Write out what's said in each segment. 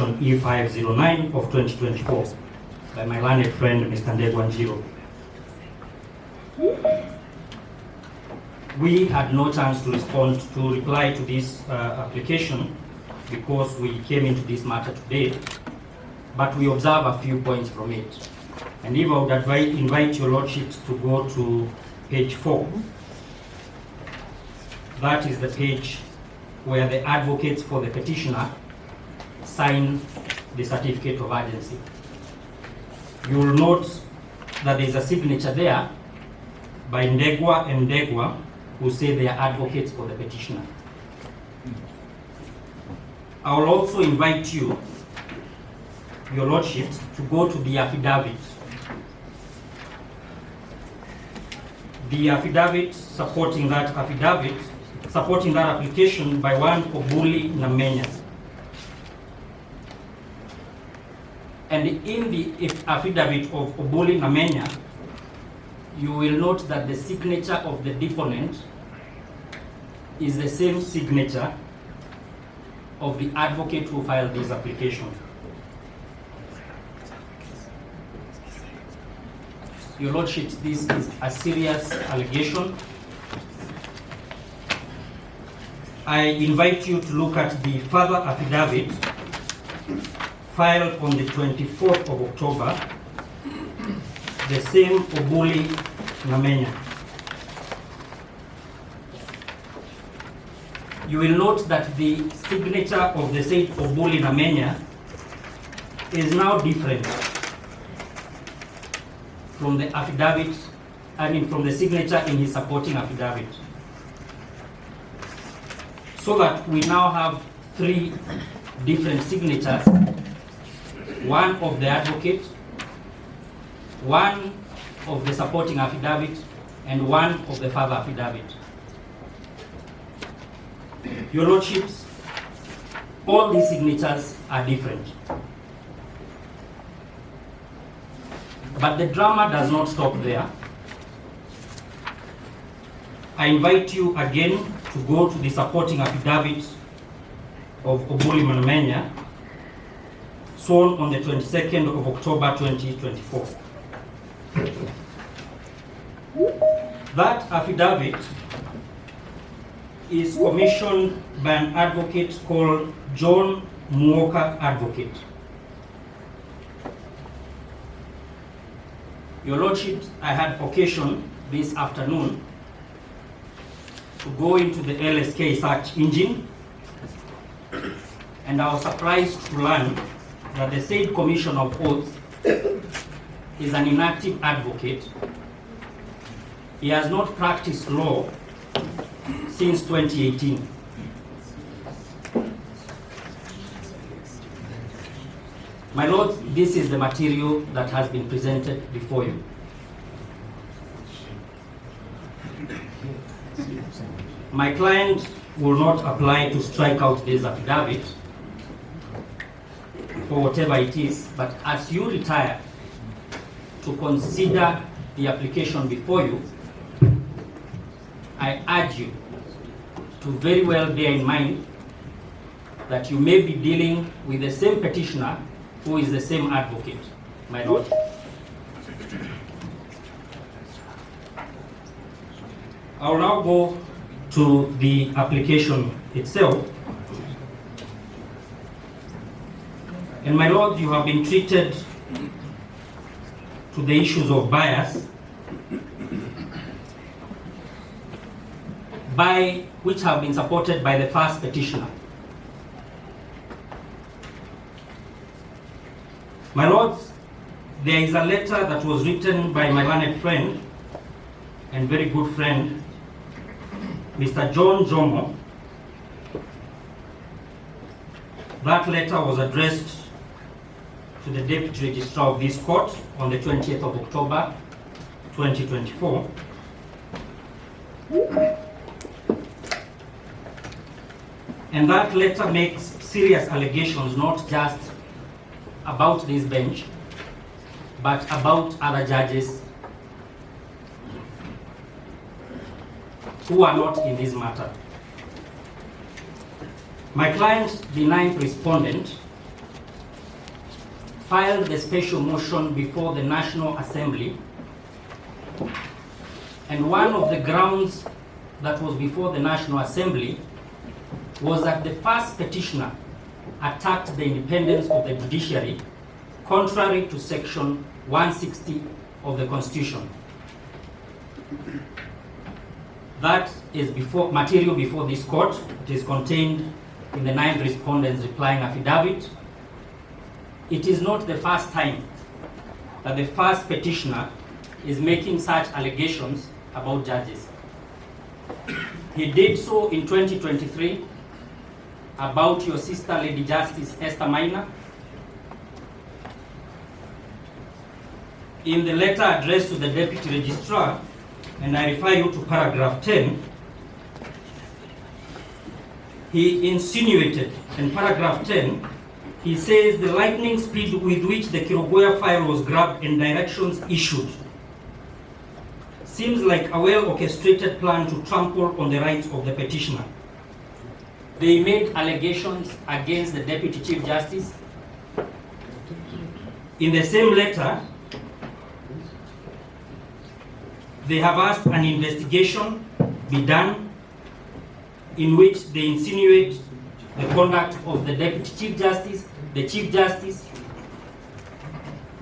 Petition E509 of 2024 by my learned friend, Mr. Ndegwa Njiru. We had no chance to reply to this application because we came into this matter today, but we observe a few points from it. And if I would invite your lordships to go to page 4. That is the page where the advocates for the petitioner sign the certificate of urgency. You will note that there is a signature there by Ndegwa and Ndegwa, who say they are advocates for the petitioner. I will also invite you, your lordships, to go to the affidavit. The affidavit supporting that application by one Obuli Namenya. And in the affidavit of Obuli Namenya, you will note that the signature of the deponent is the same signature of the advocate who filed this application. Your lordships, this is a serious allegation. I invite you to look at the further affidavit filed on the 24th of October, the same Obuli Namenya. You will note that the signature of the said Obuli Namenya is now different from the affidavit, from the signature in his supporting affidavit. So that we now have 3 different signatures, one of the advocate, one of the supporting affidavit, and one of the further affidavit. Your lordships, all these signatures are different. But the drama does not stop there. I invite you again to go to the supporting affidavit of Obuli Namenya, sworn on the 22nd of October 2024. That affidavit is commissioned by an advocate called John Muoka Advocate. Your lordships, I had occasion this afternoon to go into the LSK search engine, and I was surprised to learn that the said Commission of Oaths is an inactive advocate. He has not practiced law since 2018. My lords, this is the material that has been presented before you. My client will not apply to strike out this affidavit for whatever it is, but as you retire to consider the application before you, I urge you to very well bear in mind that you may be dealing with the same petitioner who is the same advocate, my lord. I will now go to the application itself. And my lord, you have been treated to the issues of bias, which have been supported by the first petitioner. My lords, there is a letter that was written by my learned friend and very good friend, Mr. John Jomo. That letter was addressed to the Deputy Registrar of this court on the 20th of October 2024. And that letter makes serious allegations, not just about this bench, but about other judges who are not in this matter. My client, the ninth respondent, filed the special motion before the National Assembly, and one of the grounds that was before the National Assembly was that the first petitioner attacked the independence of the judiciary contrary to Section 160 of the Constitution. That is material before this court. It is contained in the 9 respondents' replying affidavit. It is not the first time that the first petitioner is making such allegations about judges. He did so in 2023 about your sister, Lady Justice Esther Maina. In the letter addressed to the Deputy Registrar, and I refer you to paragraph 10, he insinuated, in paragraph 10, he says the lightning speed with which the Kirogoya file was grabbed and directions issued seems like a well-orchestrated plan to trample on the rights of the petitioner. They made allegations against the Deputy Chief Justice. In the same letter, they have asked an investigation be done in which they insinuate the conduct of the Deputy Chief Justice, the Chief Justice,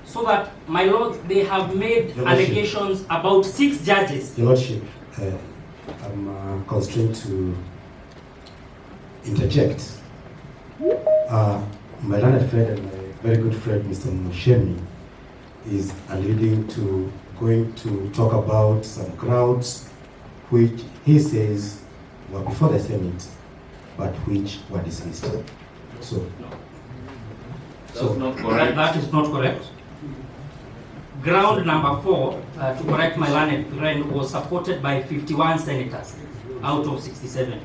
so that, my Lord, they have made allegations about 6 judges. Your Lordship, I'm constrained to interject. My learned friend and my very good friend, Mr. Mushemi, is alluding to going to talk about some crowds which he says were before the Senate, but which were dismissed. That's not correct. That is not correct. Ground number 4, to correct my learned friend, was supported by 51 senators out of 67.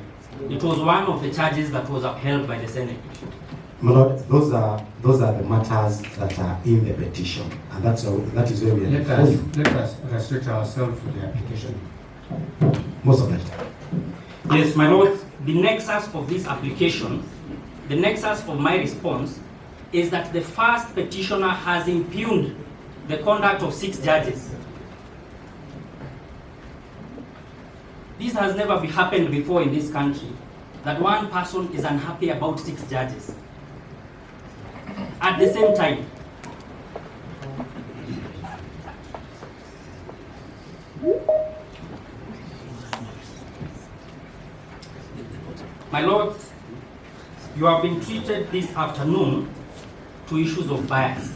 It was one of the charges that was upheld by the Senate. My Lord, those are the matters that are in the petition, and that is where we are. Let us restrict ourselves to the application. Most of the time. Yes, my Lord, the nexus of this application, the nexus of my response, is that the first petitioner has impugned the conduct of 6 judges. This has never happened before in this country, that one person is unhappy about 6 judges at the same time. My lords, you have been treated this afternoon to issues of bias.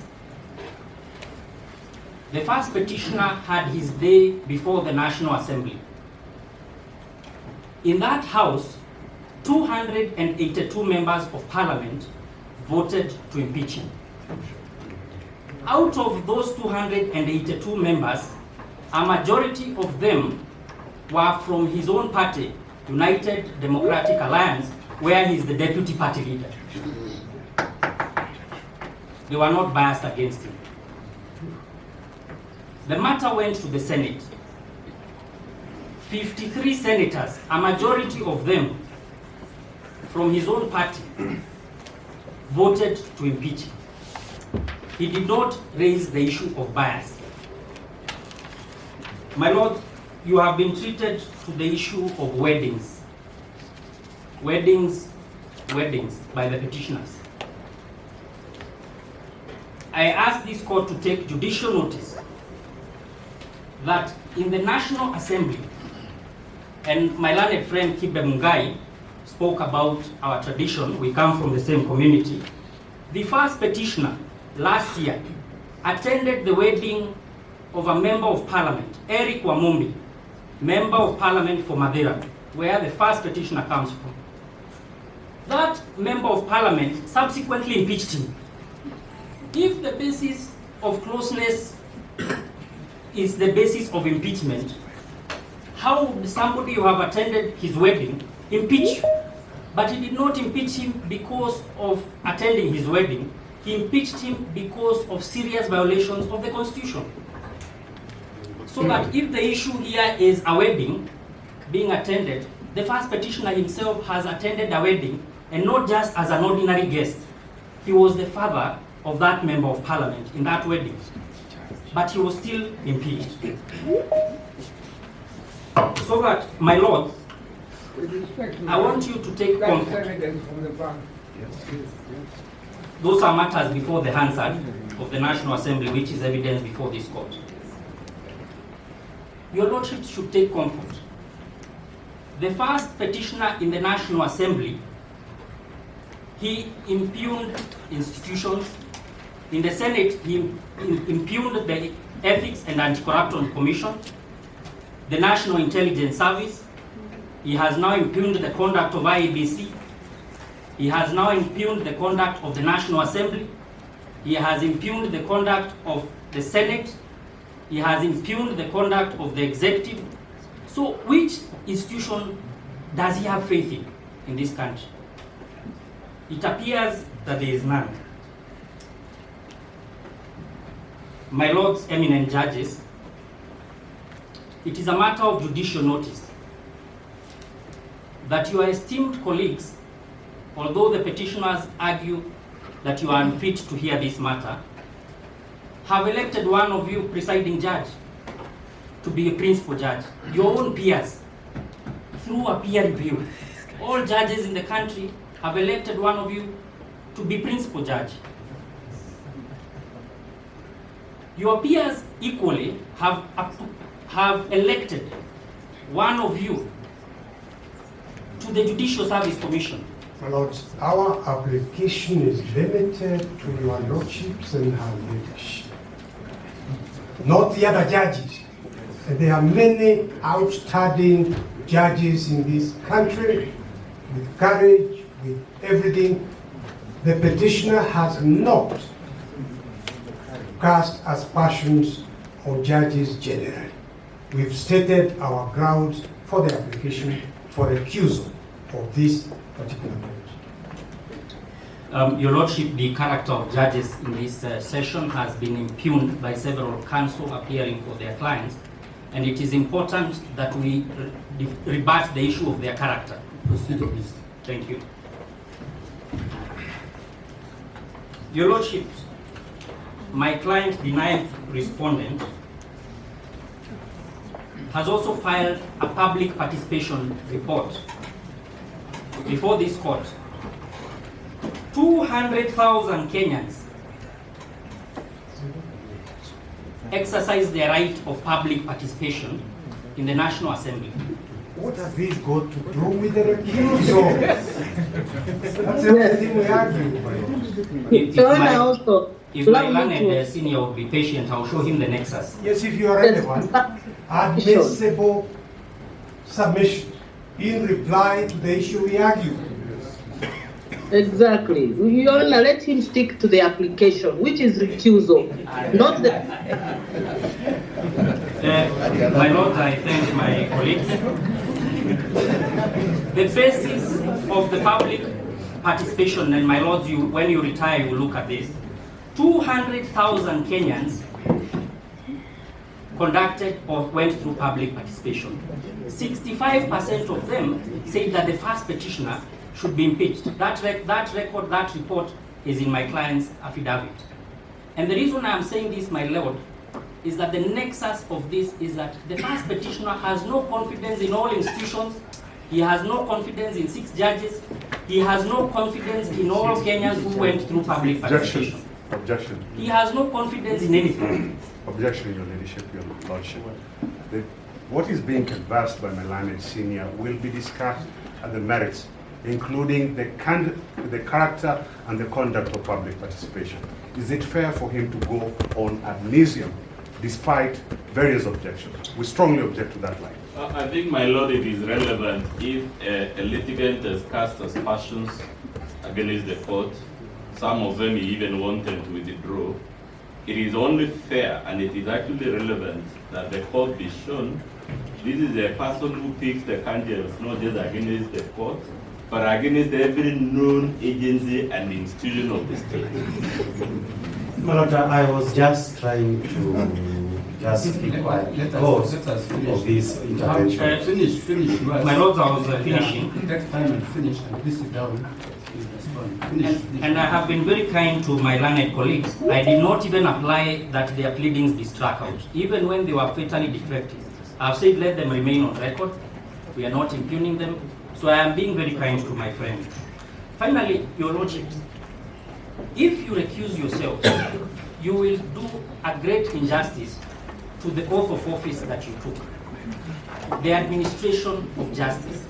The first petitioner had his day before the National Assembly. In that house, 282 members of parliament voted to impeach him. Out of those 282 members, a majority of them were from his own party, United Democratic Alliance, where he is the deputy party leader. They were not biased against him. The matter went to the Senate. 53 senators, a majority of them from his own party, voted to impeach him. He did not raise the issue of bias. My Lord, you have been treated to the issue of weddings. Weddings by the petitioners. I ask this court to take judicial notice that in the National Assembly, and my learned friend Kibe Mungai spoke about our tradition, we come from the same community. The first petitioner last year attended the wedding of a member of parliament, Eric Wamumbi, member of parliament for Madeira, where the first petitioner comes from. That member of parliament subsequently impeached him. If the basis of closeness is the basis of impeachment, how would somebody who have attended his wedding impeach you? But he did not impeach him because of attending his wedding. He impeached him because of serious violations of the Constitution. So that if the issue here is a wedding being attended, the first petitioner himself has attended a wedding, and not just as an ordinary guest. He was the father of that member of parliament in that wedding, but he was still impeached. So that, my lords, I want you to take comfort. Those are matters before the Hansard of the National Assembly, which is evidence before this court. Your Lordship should take comfort. The first petitioner in the National Assembly, he impugned institutions. In the Senate, he impugned the Ethics and Anti-Corruption Commission, the National Intelligence Service. He has now impugned the conduct of IEBC. He has now impugned the conduct of the National Assembly. He has impugned the conduct of the Senate. He has impugned the conduct of the executive. So which institution does he have faith in this country? It appears that there is none. My lords, eminent judges, it is a matter of judicial notice that your esteemed colleagues, although the petitioners argue that you are unfit to hear this matter, have elected one of you, presiding judge, to be a principal judge. Your own peers, through a peer review. All judges in the country have elected one of you to be principal judge. Your peers equally have elected one of you to the Judicial Service Commission. My lords, our application is limited to your lordships and her leadership, not the other judges. And there are many outstanding judges in this country with courage, with everything. The petitioner has not cast aspersions on judges generally. We've stated our grounds for the application for recusal of this particular bench. Your Lordship, the character of judges in this session has been impugned by several counsel appearing for their clients, and it is important that we rebut the issue of their character. Proceed, please. Thank you. Your Lordship, my client, the ninth respondent, has also filed a public participation report before this court. 200,000 Kenyans exercise their right of public participation in the National Assembly. What have these got to do with the recusal? That's everything we argue. If my learned senior would be patient, I'll show him the nexus. Yes, if you are relevant, admissible submission in reply to the issue we argue. Exactly. You want to let him stick to the application, which is recusal, not the... My Lord, I thank my colleagues. The basis of the public participation, and my Lords, when you retire, you will look at this. 200,000 Kenyans conducted or went through public participation. 65% of them say that the first petitioner should be impeached. That report is in my client's affidavit. And the reason I am saying this, my Lord, is that the nexus of this is that the first petitioner has no confidence in all institutions. He has no confidence in 6 judges. He has no confidence in all Kenyans who went through public participation. Objection. He has no confidence in anything. Objection, Your Ladyship, Your Lordship. What is being canvassed by my learned senior will be discussed at the merits, including the character and the conduct of public participation. Is it fair for him to go on ad nauseam despite various objections? We strongly object to that line. I think, my Lord, it is relevant if a litigant has cast aspersions against the court. Some of them he even wanted to withdraw. It is only fair, and it is actually relevant, that the court be shown this is a person who picks the candidates not just against the court, but against every known agency and institution of the state. Malota, I was just trying to just be quiet because of this intervention. Finish. My Lords, I was finishing. Take time and finish, and please sit down. And I have been very kind to my learned colleagues. I did not even apply that their pleadings be struck out, even when they were fatally defective. I've said let them remain on record. We are not impugning them. So I am being very kind to my friend. Finally, Your Lordships, if you recuse yourself, you will do a great injustice to the oath of office that you took, the administration of justice,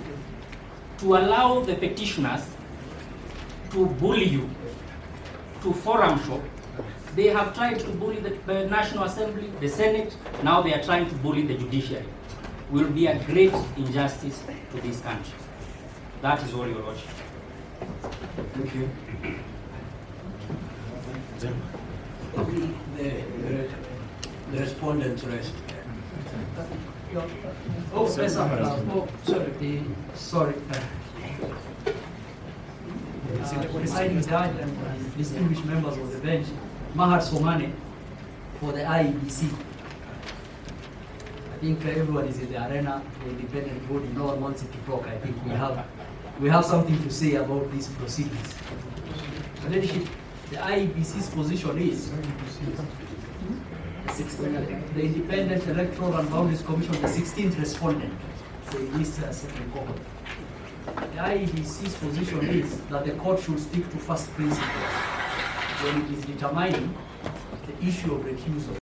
to allow the petitioners to bully you, to forum shop. They have tried to bully the National Assembly, the Senate, now they are trying to bully the judiciary. Will be a great injustice to this country. That is all, Your Lordship. Thank you. The respondents rest. Oh, yes, sorry. Presiding judge and distinguished members of the bench, Mahat Somane for the IEBC. I think everyone is in the arena, the independent body, no one wants it to talk. I think we have something to say about these proceedings. Your Ladyship, the IEBC's position is the Independent Electoral and Boundaries Commission, the 16th respondent, in this second cohort. The IEBC's position is that the court should stick to first principles when it is determining the issue of recusal.